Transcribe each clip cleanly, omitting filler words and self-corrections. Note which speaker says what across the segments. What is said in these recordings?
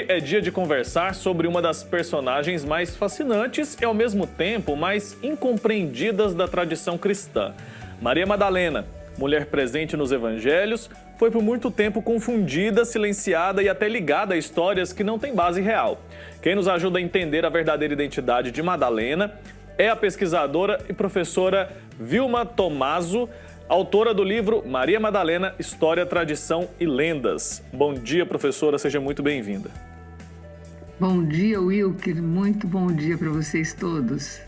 Speaker 1: É dia de conversar sobre uma das personagens mais fascinantes e, ao mesmo tempo, mais incompreendidas da tradição cristã. Maria Madalena, mulher presente nos evangelhos, foi por muito tempo confundida, silenciada e até ligada a histórias que não têm base real. Quem nos ajuda a entender a verdadeira identidade de Madalena é a pesquisadora e professora Vilma Tommaso, autora do livro Maria Madalena, História, Tradição e Lendas. Bom dia, professora, seja muito bem-vinda.
Speaker 2: Bom dia, Wilker. Muito bom dia para vocês todos.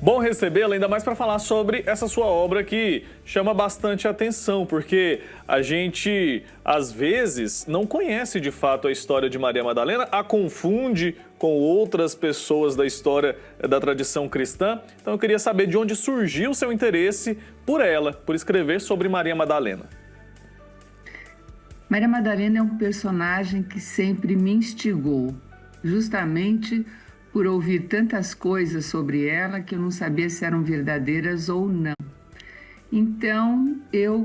Speaker 1: Bom recebê-la, ainda mais para falar sobre essa sua obra que chama bastante atenção, porque a gente, às vezes, não conhece de fato a história de Maria Madalena, a confunde com outras pessoas da história da tradição cristã. Então eu queria saber de onde surgiu o seu interesse por ela, por escrever sobre Maria Madalena.
Speaker 2: Maria Madalena é um personagem que sempre me instigou, justamente por ouvir tantas coisas sobre ela que eu não sabia se eram verdadeiras ou não. Então,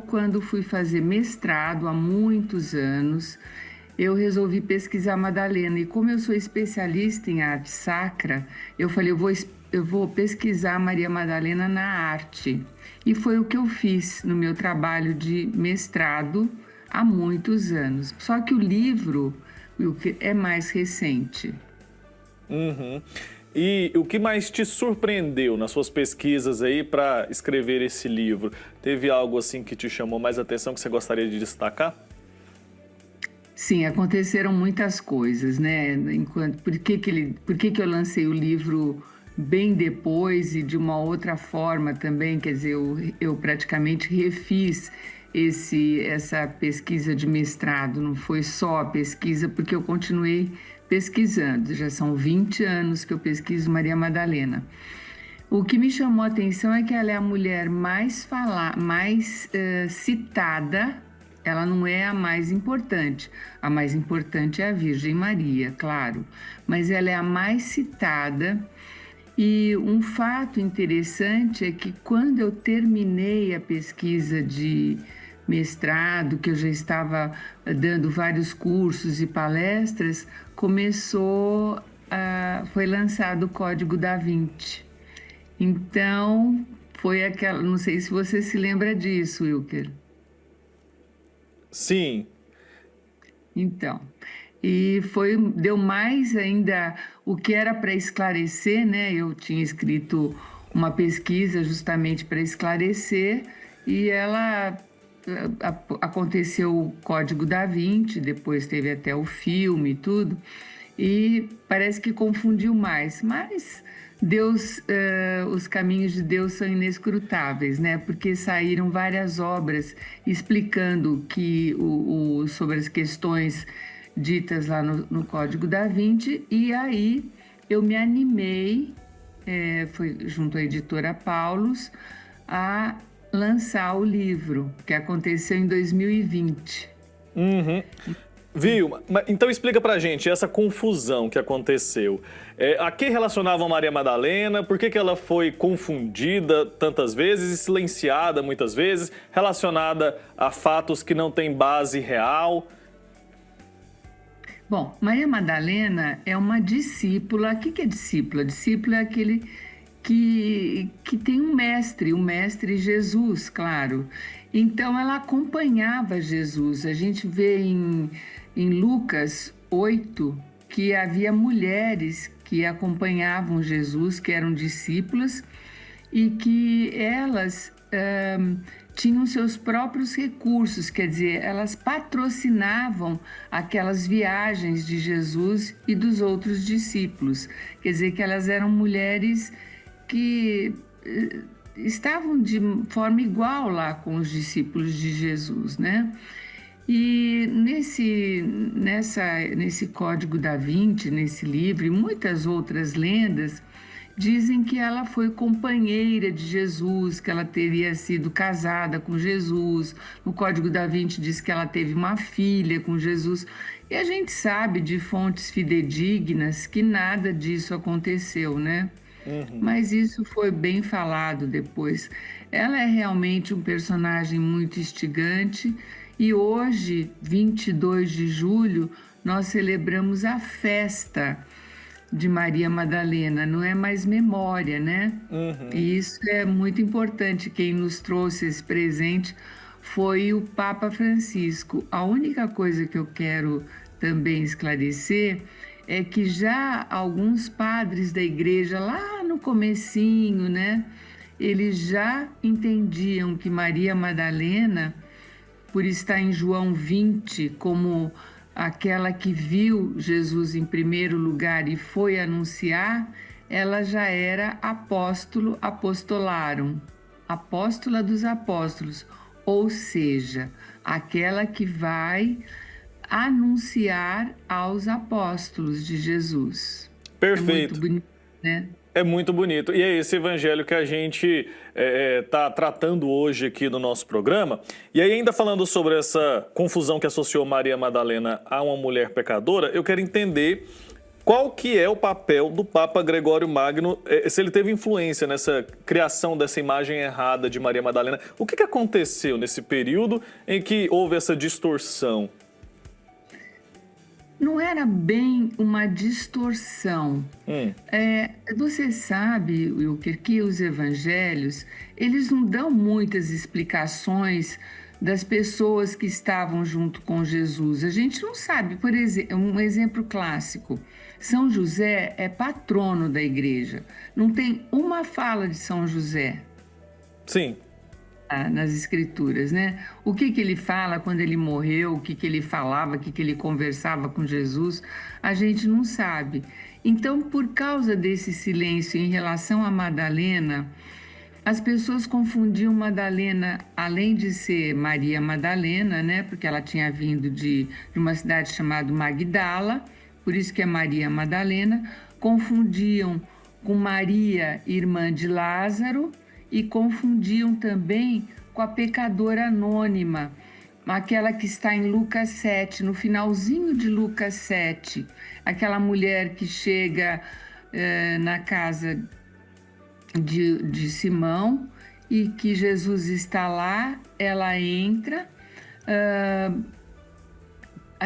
Speaker 2: quando fui fazer mestrado há muitos anos, eu resolvi pesquisar Madalena. E como eu sou especialista em arte sacra, eu falei, eu vou pesquisar Maria Madalena na arte. E foi o que eu fiz no meu trabalho de mestrado há muitos anos. Só que o livro é mais recente.
Speaker 1: Uhum. E o que mais te surpreendeu nas suas pesquisas aí para escrever esse livro? Teve algo assim que te chamou mais atenção que você gostaria de destacar?
Speaker 2: Sim, aconteceram muitas coisas, né? Por que eu lancei o livro bem depois e de uma outra forma também? Quer dizer, eu praticamente refiz essa pesquisa de mestrado, não foi só a pesquisa, porque eu continuei pesquisando. Já são 20 anos que eu pesquiso Maria Madalena. O que me chamou a atenção é que ela é a mulher mais citada. Ela não é a mais importante. A mais importante é a Virgem Maria, claro. Mas ela é a mais citada. E um fato interessante é que quando eu terminei a pesquisa de mestrado, que eu já estava dando vários cursos e palestras, foi lançado o Código da Vinci. Então, foi aquela, não sei se você se lembra disso, Wilker.
Speaker 1: Sim.
Speaker 2: Então, deu mais ainda o que era para esclarecer, né? Eu tinha escrito uma pesquisa justamente para esclarecer e aconteceu o Código da Vinci, depois teve até o filme e tudo, e parece que confundiu mais, mas os caminhos de Deus são inescrutáveis, né? Porque saíram várias obras explicando sobre as questões ditas lá no Código da Vinci, e aí eu me animei, foi junto à editora Paulus, a lançar o livro, que aconteceu em 2020.
Speaker 1: Uhum. Viu? Então explica pra gente essa confusão que aconteceu. A que relacionavam Maria Madalena? Por que ela foi confundida tantas vezes e silenciada muitas vezes, relacionada a fatos que não têm base real?
Speaker 2: Bom, Maria Madalena é uma discípula. O que é discípula? Discípula é aquele que tem um mestre Jesus, claro. Então, ela acompanhava Jesus. A gente vê em Lucas 8 que havia mulheres que acompanhavam Jesus, que eram discípulas, e que elas tinham seus próprios recursos, quer dizer, elas patrocinavam aquelas viagens de Jesus e dos outros discípulos. Quer dizer, que elas eram mulheres que estavam de forma igual lá com os discípulos de Jesus, né? E nesse Código da Vinci, nesse livro e muitas outras lendas, dizem que ela foi companheira de Jesus, que ela teria sido casada com Jesus. No Código da Vinci diz que ela teve uma filha com Jesus. E a gente sabe de fontes fidedignas que nada disso aconteceu, né?
Speaker 1: Uhum.
Speaker 2: Mas isso foi bem falado depois. Ela é realmente um personagem muito instigante e hoje, 22 de julho, nós celebramos a festa de Maria Madalena, não é mais memória, né? E isso é muito importante. Quem nos trouxe esse presente foi o Papa Francisco. A única coisa que eu quero também esclarecer é que já alguns padres da igreja, lá no comecinho, né? Eles já entendiam que Maria Madalena, por estar em João 20 como aquela que viu Jesus em primeiro lugar e foi anunciar, ela já era apóstolo, apostolarum, apóstola dos apóstolos, ou seja, aquela que vai anunciar aos apóstolos de Jesus.
Speaker 1: Perfeito.
Speaker 2: É muito bonito, né?
Speaker 1: É muito bonito. E é esse evangelho que a gente está tratando hoje aqui no nosso programa. E aí, ainda falando sobre essa confusão que associou Maria Madalena a uma mulher pecadora, eu quero entender qual que é o papel do Papa Gregório Magno, se ele teve influência nessa criação dessa imagem errada de Maria Madalena. O que aconteceu nesse período em que houve essa distorção?
Speaker 2: Não era bem uma distorção. Você sabe, Wilker, que os evangelhos, eles não dão muitas explicações das pessoas que estavam junto com Jesus. A gente não sabe, por exemplo, um exemplo clássico. São José é patrono da igreja. Não tem uma fala de São José.
Speaker 1: Sim.
Speaker 2: Nas escrituras, né? O que ele fala quando ele morreu, o que ele falava, o que ele conversava com Jesus, a gente não sabe. Então, por causa desse silêncio em relação a Madalena, as pessoas confundiam Madalena, além de ser Maria Madalena, né? Porque ela tinha vindo de uma cidade chamada Magdala, por isso que é Maria Madalena, confundiam com Maria, irmã de Lázaro, e confundiam também com a pecadora anônima, aquela que está em Lucas 7, no finalzinho de Lucas 7, aquela mulher que chega na casa de Simão e que Jesus está lá, ela entra,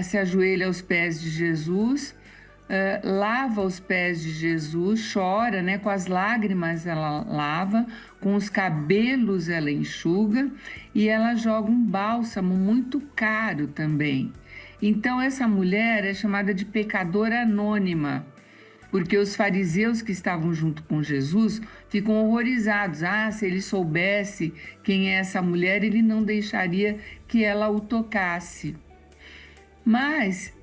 Speaker 2: se ajoelha aos pés de Jesus, lava os pés de Jesus, chora, né? Com as lágrimas ela lava, com os cabelos ela enxuga e ela joga um bálsamo muito caro também. Então essa mulher é chamada de pecadora anônima, porque os fariseus que estavam junto com Jesus ficam horrorizados. Se ele soubesse quem é essa mulher, ele não deixaria que ela o tocasse. Mas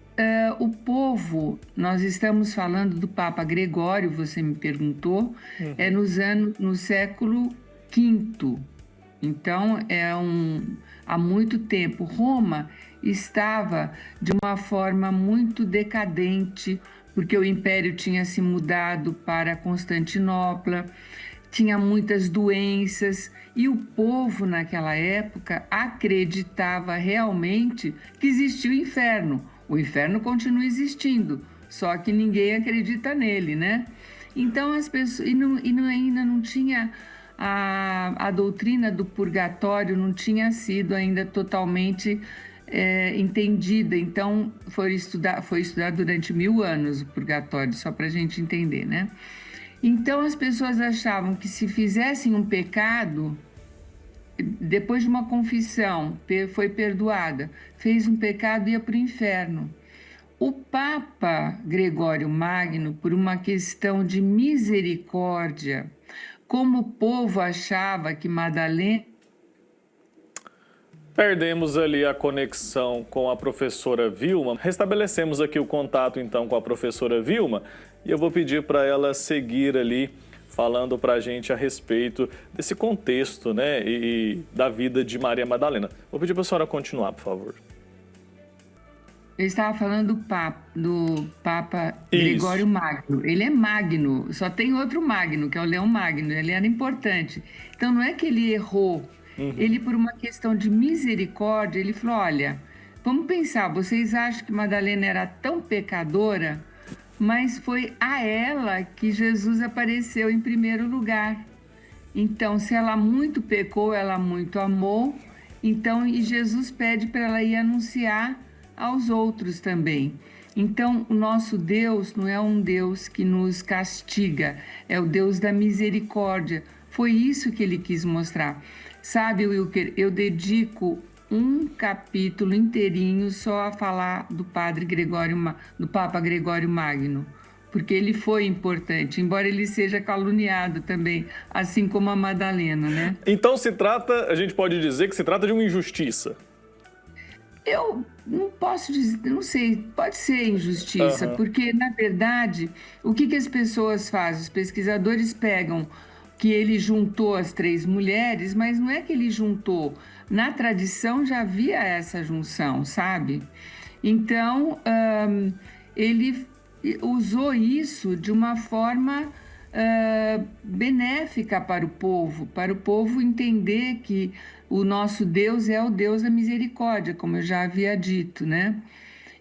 Speaker 2: o povo, nós estamos falando do Papa Gregório, você me perguntou, é no século V. Então, há muito tempo. Roma estava de uma forma muito decadente, porque o império tinha se mudado para Constantinopla, tinha muitas doenças, e o povo naquela época acreditava realmente que existia o inferno. O inferno continua existindo, só que ninguém acredita nele, né? Então as pessoas ainda não tinha a doutrina do purgatório, não tinha sido ainda totalmente entendida. Então foi estudado durante 1000 anos o purgatório, só para a gente entender, né? Então as pessoas achavam que se fizessem um pecado, depois de uma confissão, foi perdoada, fez um pecado, ia para o inferno. O Papa Gregório Magno, por uma questão de misericórdia, como o povo achava que Madalena...
Speaker 1: Perdemos ali a conexão com a professora Vilma. Restabelecemos aqui o contato, então, com a professora Vilma, e eu vou pedir para ela seguir ali falando para a gente a respeito desse contexto, né, e da vida de Maria Madalena. Vou pedir para a senhora continuar, por favor.
Speaker 2: Eu estava falando do Papa Gregório Magno. Ele é Magno, só tem outro Magno, que é o Leão Magno. Ele era importante. Então, não é que ele errou. Ele, por uma questão de misericórdia, ele falou, olha, vamos pensar, vocês acham que Madalena era tão pecadora, mas foi a ela que Jesus apareceu em primeiro lugar. Então, se ela muito pecou, ela muito amou. Então, e Jesus pede para ela ir anunciar aos outros também. Então, o nosso Deus não é um Deus que nos castiga, é o Deus da misericórdia. Foi isso que ele quis mostrar. Sabe, Wilker, eu dedico um capítulo inteirinho só a falar do do Papa Gregório Magno, porque ele foi importante, embora ele seja caluniado também, assim como a Madalena, né?
Speaker 1: Então a gente pode dizer que se trata de uma injustiça.
Speaker 2: Eu não posso dizer, não sei, pode ser injustiça, porque, na verdade, o que as pessoas fazem? Os pesquisadores pegam que ele juntou as 3 mulheres, mas não é que ele juntou. Na tradição já havia essa junção, sabe? Então, ele usou isso de uma forma benéfica para o povo entender que o nosso Deus é o Deus da misericórdia, como eu já havia dito, né?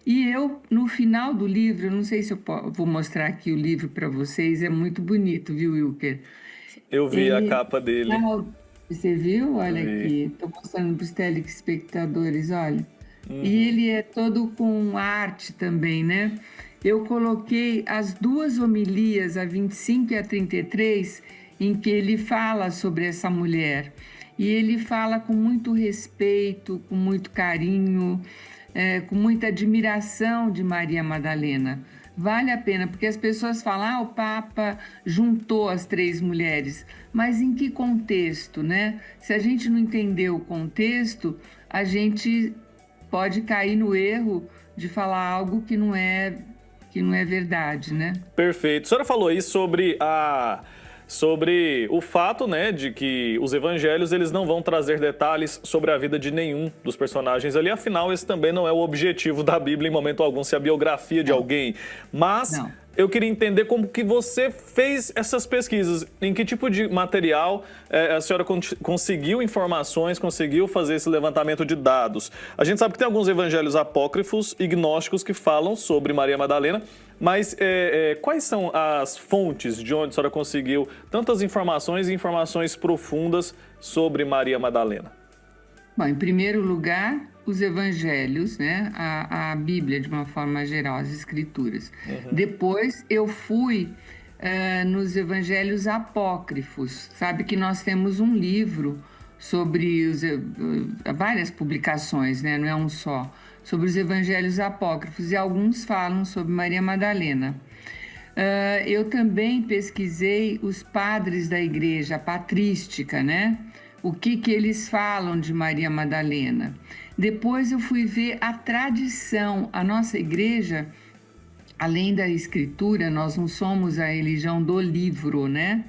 Speaker 2: E eu, no final do livro, eu não sei se eu vou mostrar aqui o livro para vocês, é muito bonito, viu, Wilker?
Speaker 1: Eu vi a capa dele.
Speaker 2: Você viu? Olha aqui, estou mostrando para os telespectadores, olha. E ele é todo com arte também, né? Eu coloquei as 2 homilias, a 25 e a 33, em que ele fala sobre essa mulher. E ele fala com muito respeito, com muito carinho, com muita admiração de Maria Madalena. Vale a pena, porque as pessoas falam, o Papa juntou as 3 mulheres. Mas em que contexto, né? Se a gente não entender o contexto, a gente pode cair no erro de falar algo que não é verdade, né?
Speaker 1: Perfeito. A senhora falou aí sobre o fato, né, de que os evangelhos eles não vão trazer detalhes sobre a vida de nenhum dos personagens ali. Afinal, esse também não é o objetivo da Bíblia em momento algum, ser a biografia de alguém. Mas eu queria entender como que você fez essas pesquisas, em que tipo de material a senhora conseguiu informações, conseguiu fazer esse levantamento de dados. A gente sabe que tem alguns evangelhos apócrifos e gnósticos que falam sobre Maria Madalena, mas quais são as fontes de onde a senhora conseguiu tantas informações e informações profundas sobre Maria Madalena?
Speaker 2: Bom, em primeiro lugar, os evangelhos, né? A Bíblia, de uma forma geral, as escrituras. Depois, eu fui nos evangelhos apócrifos. Sabe que nós temos um livro sobre várias publicações, né? Não é um só, sobre os evangelhos apócrifos, e alguns falam sobre Maria Madalena. Eu também pesquisei os padres da igreja patrística, né? O que eles falam de Maria Madalena. Depois eu fui ver a tradição. A nossa igreja, além da escritura, nós não somos a religião do livro, né?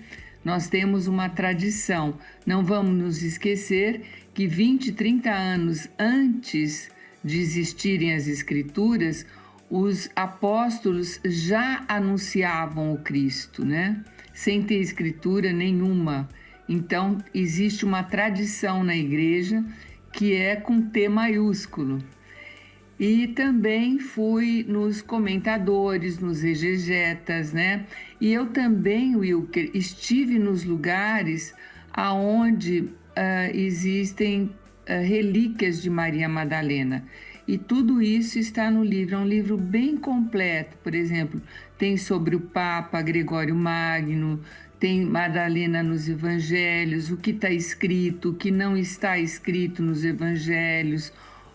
Speaker 2: Nós temos uma tradição. Não vamos nos esquecer que 20, 30 anos antes de existirem as escrituras, os apóstolos já anunciavam o Cristo, né? Sem ter escritura nenhuma. Então, existe uma tradição na igreja que é com T maiúsculo. E também fui nos comentadores, nos exegetas, né? E eu também, Wilker, estive nos lugares aonde existem relíquias de Maria Madalena. E tudo isso está no livro, é um livro bem completo. Por exemplo, tem sobre o Papa Gregório Magno, tem Madalena nos evangelhos, o que está escrito, o que não está escrito nos evangelhos,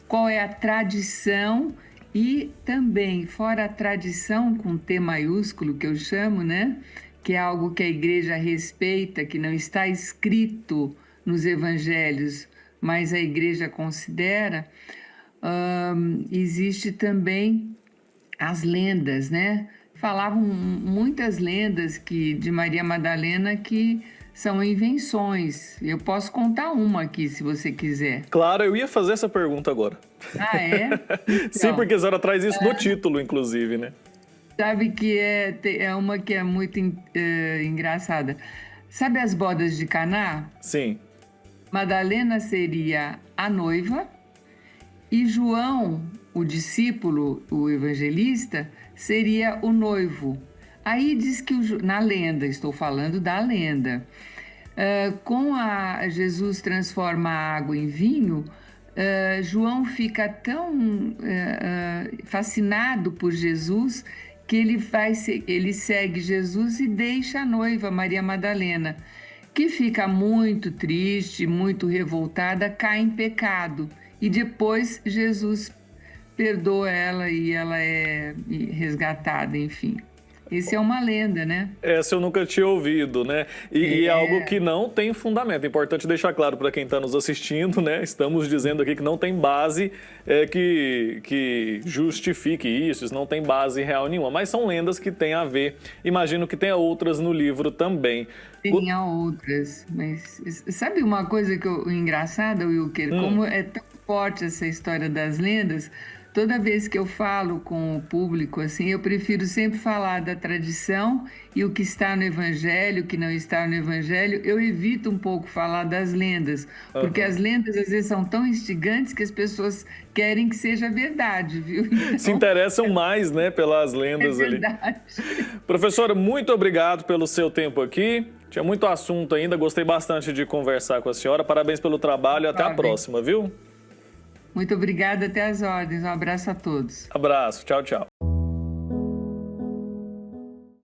Speaker 2: qual é a tradição e também, fora a tradição com T maiúsculo, que eu chamo, né? Que é algo que a igreja respeita, que não está escrito nos evangelhos, mas a igreja considera, existe também as lendas, né? Falavam muitas lendas de Maria Madalena que são invenções. Eu posso contar uma aqui, se você quiser.
Speaker 1: Claro, eu ia fazer essa pergunta agora.
Speaker 2: Ah, é? Então,
Speaker 1: sim, porque a senhora traz isso no título, inclusive, né?
Speaker 2: Sabe que é uma que é muito engraçada. Sabe as bodas de Caná?
Speaker 1: Sim.
Speaker 2: Madalena seria a noiva e João, o discípulo, o evangelista, seria o noivo. Aí diz que, na lenda, estou falando da lenda, Jesus transforma a água em vinho, João fica tão fascinado por Jesus que ele segue Jesus e deixa a noiva, Maria Madalena, que fica muito triste, muito revoltada, cai em pecado. E depois Jesus perdoa ela e ela é resgatada, enfim. Essa é uma lenda, né?
Speaker 1: Essa eu nunca tinha ouvido, né? E é algo que não tem fundamento. É importante deixar claro para quem está nos assistindo, né? Estamos dizendo aqui que não tem base que justifique isso não tem base real nenhuma. Mas são lendas que têm a ver. Imagino que tenha outras no livro também.
Speaker 2: Tem outras, mas sabe uma coisa engraçada, Wilker? Como é tão forte essa história das lendas, toda vez que eu falo com o público, assim, eu prefiro sempre falar da tradição e o que está no Evangelho, o que não está no Evangelho. Eu evito um pouco falar das lendas, porque as lendas às vezes são tão instigantes que as pessoas querem que seja verdade, viu? Então,
Speaker 1: se interessam mais, né, pelas lendas ali.
Speaker 2: É verdade.
Speaker 1: Professora, muito obrigado pelo seu tempo aqui. Tinha muito assunto ainda, gostei bastante de conversar com a senhora. Parabéns pelo trabalho e até a próxima, viu?
Speaker 2: Muito obrigada, até as ordens. Um abraço a todos.
Speaker 1: Abraço, tchau, tchau.